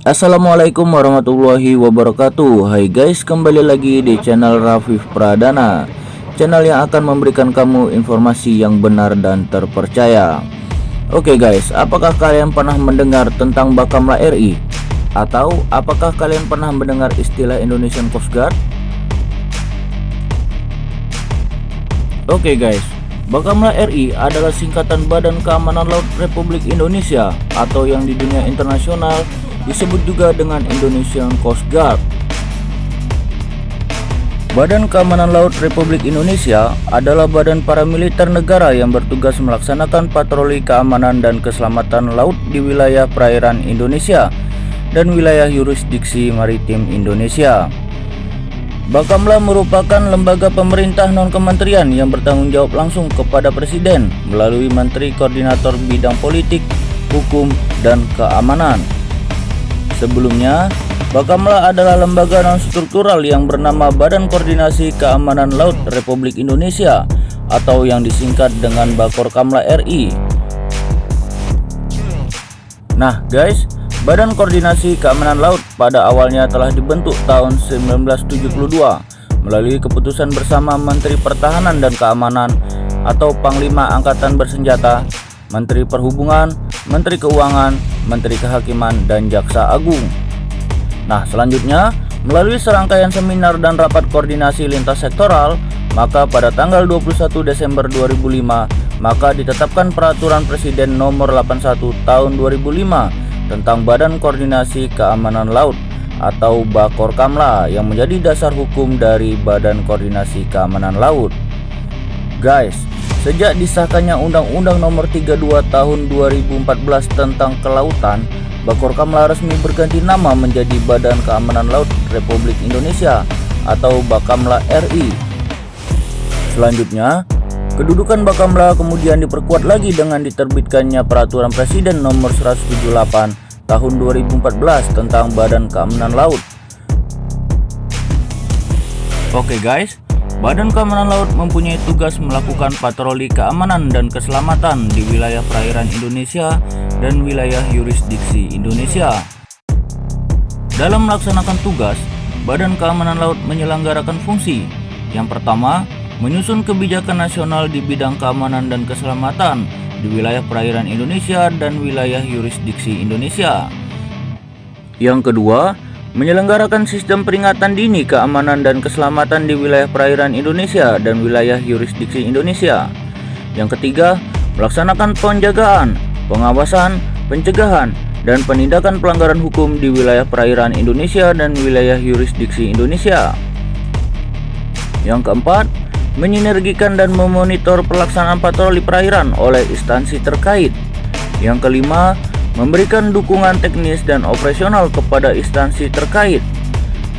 Assalamualaikum warahmatullahi wabarakatuh. Hai guys, kembali lagi di channel Rafif Pradana, channel yang akan memberikan kamu informasi yang benar dan terpercaya. Oke guys, apakah kalian pernah mendengar tentang Bakamla RI? Atau apakah kalian pernah mendengar istilah Indonesian Coast Guard? Oke guys, Bakamla RI adalah singkatan Badan Keamanan Laut Republik Indonesia, atau yang di dunia internasional disebut juga dengan Indonesian Coast Guard. Badan Keamanan Laut Republik Indonesia adalah badan paramiliter negara yang bertugas melaksanakan patroli keamanan dan keselamatan laut di wilayah perairan Indonesia dan wilayah yurisdiksi maritim Indonesia. Bakamla merupakan lembaga pemerintah non-kementerian yang bertanggung jawab langsung kepada Presiden melalui Menteri Koordinator Bidang Politik, Hukum, dan Keamanan. Sebelumnya, Bakamla adalah lembaga non-struktural yang bernama Badan Koordinasi Keamanan Laut Republik Indonesia atau yang disingkat dengan Bakorkamla RI. Nah guys, Badan Koordinasi Keamanan Laut pada awalnya telah dibentuk tahun 1972 melalui keputusan bersama Menteri Pertahanan dan Keamanan atau Panglima Angkatan Bersenjata, Menteri Perhubungan, Menteri Keuangan, Menteri Kehakiman, dan Jaksa Agung. Nah, selanjutnya, melalui serangkaian seminar dan rapat koordinasi lintas sektoral, maka pada tanggal 21 Desember 2005, maka ditetapkan Peraturan Presiden Nomor 81 Tahun 2005 tentang Badan Koordinasi Keamanan Laut atau Bakorkamla yang menjadi dasar hukum dari Badan Koordinasi Keamanan Laut. Guys, sejak disahkannya Undang-Undang Nomor 32 Tahun 2014 tentang Kelautan, Bakorkamla resmi berganti nama menjadi Badan Keamanan Laut Republik Indonesia atau Bakamla RI. Selanjutnya, kedudukan Bakamla kemudian diperkuat lagi dengan diterbitkannya Peraturan Presiden Nomor 178 Tahun 2014 tentang Badan Keamanan Laut. Oke guys, Badan Keamanan Laut mempunyai tugas melakukan patroli keamanan dan keselamatan di wilayah perairan Indonesia dan wilayah yurisdiksi Indonesia. Dalam melaksanakan tugas, Badan Keamanan Laut menyelenggarakan fungsi. Yang pertama, menyusun kebijakan nasional di bidang keamanan dan keselamatan di wilayah perairan Indonesia dan wilayah yurisdiksi Indonesia. Yang kedua, menyelenggarakan sistem peringatan dini keamanan dan keselamatan di wilayah perairan Indonesia dan wilayah yurisdiksi Indonesia. Yang ketiga, melaksanakan penjagaan, pengawasan, pencegahan, dan penindakan pelanggaran hukum di wilayah perairan Indonesia dan wilayah yurisdiksi Indonesia. Yang keempat, menyinergikan dan memonitor pelaksanaan patroli perairan oleh instansi terkait. Yang kelima, memberikan dukungan teknis dan operasional kepada instansi terkait.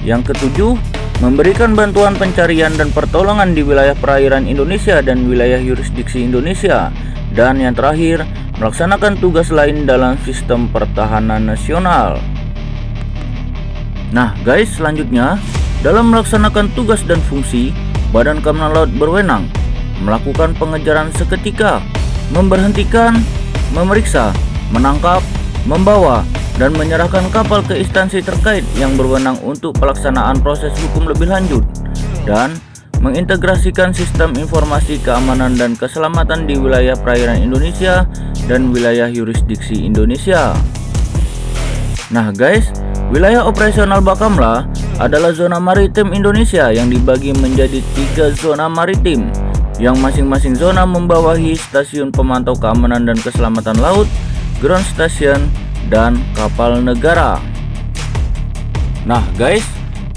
Yang ketujuh, memberikan bantuan pencarian dan pertolongan di wilayah perairan Indonesia dan wilayah yurisdiksi Indonesia. Dan yang terakhir, melaksanakan tugas lain dalam sistem pertahanan nasional. Nah guys, selanjutnya, dalam melaksanakan tugas dan fungsi, Badan Keamanan Laut berwenang melakukan pengejaran seketika, memberhentikan, memeriksa, menangkap, membawa, dan menyerahkan kapal ke instansi terkait yang berwenang untuk pelaksanaan proses hukum lebih lanjut, dan mengintegrasikan sistem informasi keamanan dan keselamatan di wilayah perairan Indonesia dan wilayah yurisdiksi Indonesia. Nah guys, wilayah operasional Bakamla adalah zona maritim Indonesia yang dibagi menjadi 3 zona maritim, yang masing-masing zona membawahi stasiun pemantau keamanan dan keselamatan laut, ground station, dan kapal negara. Nah guys,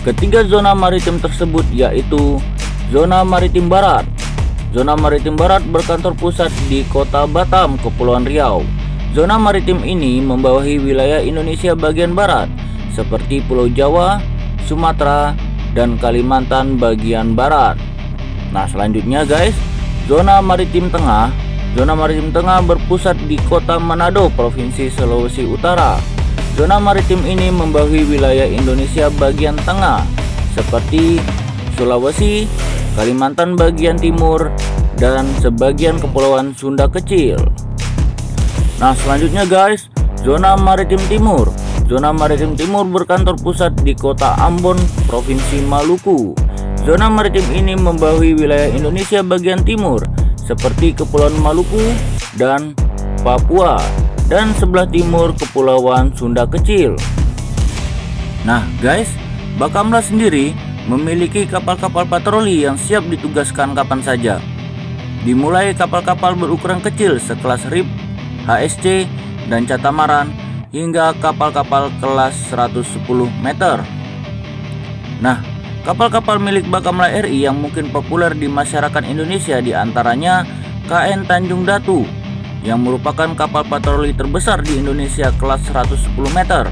ketiga zona maritim tersebut yaitu Zona Maritim Barat. Zona Maritim Barat berkantor pusat di Kota Batam, Kepulauan Riau. Zona maritim ini membawahi wilayah Indonesia bagian barat seperti Pulau Jawa, Sumatera, dan Kalimantan bagian barat. Nah selanjutnya guys, Zona Maritim Tengah. Zona Maritim Tengah berpusat di Kota Manado, Provinsi Sulawesi Utara. Zona maritim ini membawahi wilayah Indonesia bagian tengah seperti Sulawesi, Kalimantan bagian timur, dan sebagian kepulauan Sunda kecil. Nah selanjutnya guys, Zona Maritim Timur. Zona Maritim Timur berkantor pusat di kota Ambon, Provinsi Maluku. Zona maritim ini membawahi wilayah Indonesia bagian timur seperti Kepulauan Maluku dan Papua, dan sebelah timur Kepulauan Sunda Kecil. Nah guys, Bakamla sendiri memiliki kapal-kapal patroli yang siap ditugaskan kapan saja. Dimulai kapal-kapal berukuran kecil sekelas RIP, HSC, dan catamaran, hingga kapal-kapal kelas 110 meter. Nah, kapal-kapal milik Bakamla RI yang mungkin populer di masyarakat Indonesia diantaranya KN Tanjung Datu, yang merupakan kapal patroli terbesar di Indonesia kelas 110 meter,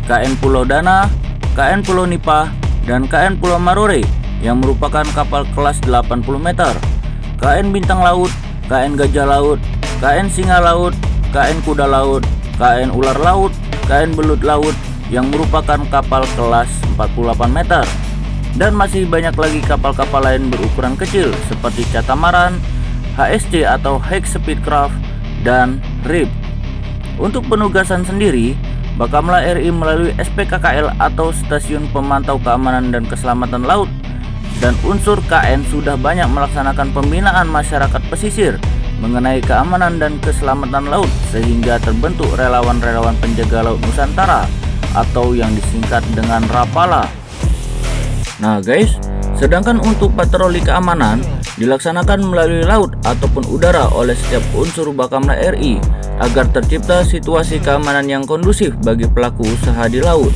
KN Pulau Dana, KN Pulau Nipah, dan KN Pulau Marore yang merupakan kapal kelas 80 meter, KN Bintang Laut, KN Gajah Laut, KN Singa Laut, KN Kuda Laut, KN Ular Laut, KN Belut Laut yang merupakan kapal kelas 48 meter, dan masih banyak lagi kapal-kapal lain berukuran kecil seperti catamaran, HSC atau High Speed Craft, dan RIP. Untuk penugasan sendiri, Bakamla RI melalui SPKKL atau Stasiun Pemantau Keamanan dan Keselamatan Laut dan unsur KN sudah banyak melaksanakan pembinaan masyarakat pesisir mengenai keamanan dan keselamatan laut, sehingga terbentuk relawan-relawan penjaga laut Nusantara atau yang disingkat dengan Rapala. Nah guys, sedangkan untuk patroli keamanan dilaksanakan melalui laut ataupun udara oleh setiap unsur Bakamla RI agar tercipta situasi keamanan yang kondusif bagi pelaku usaha di laut.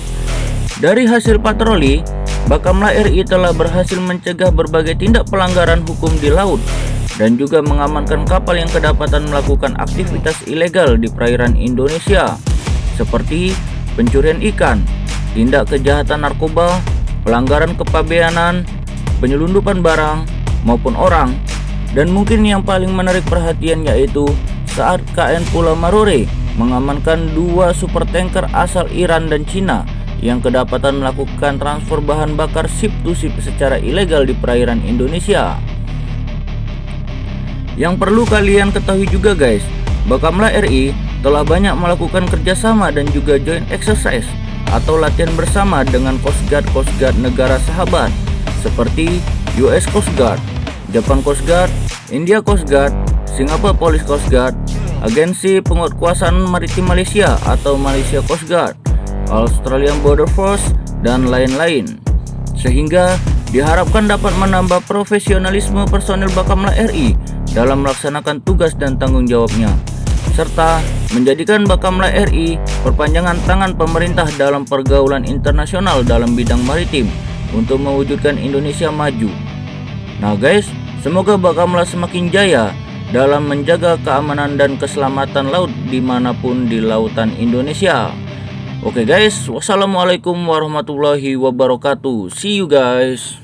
Dari hasil patroli, Bakamla RI telah berhasil mencegah berbagai tindak pelanggaran hukum di laut dan juga mengamankan kapal yang kedapatan melakukan aktivitas ilegal di perairan Indonesia seperti pencurian ikan, tindak kejahatan narkoba, pelanggaran kepabeanan, penyelundupan barang maupun orang, dan mungkin yang paling menarik perhatian yaitu saat KN Pulau Marore mengamankan 2 super tanker asal Iran dan Cina yang kedapatan melakukan transfer bahan bakar ship to ship secara ilegal di perairan Indonesia. Yang perlu kalian ketahui juga guys, Bakamla RI telah banyak melakukan kerjasama dan juga joint exercise atau latihan bersama dengan Coast Guard negara sahabat seperti US Coast Guard, Japan Coast Guard, India Coast Guard, Singapore Police Coast Guard, Agensi Penguatkuasaan Maritim Malaysia atau Malaysia Coast Guard, Australian Border Force, dan lain-lain, sehingga diharapkan dapat menambah profesionalisme personil Bakamla RI dalam melaksanakan tugas dan tanggung jawabnya, serta menjadikan Bakamla RI perpanjangan tangan pemerintah dalam pergaulan internasional dalam bidang maritim untuk mewujudkan Indonesia maju. Nah guys, semoga Bakamla semakin jaya dalam menjaga keamanan dan keselamatan laut dimanapun di lautan Indonesia. Oke guys, wassalamualaikum warahmatullahi wabarakatuh. See you guys.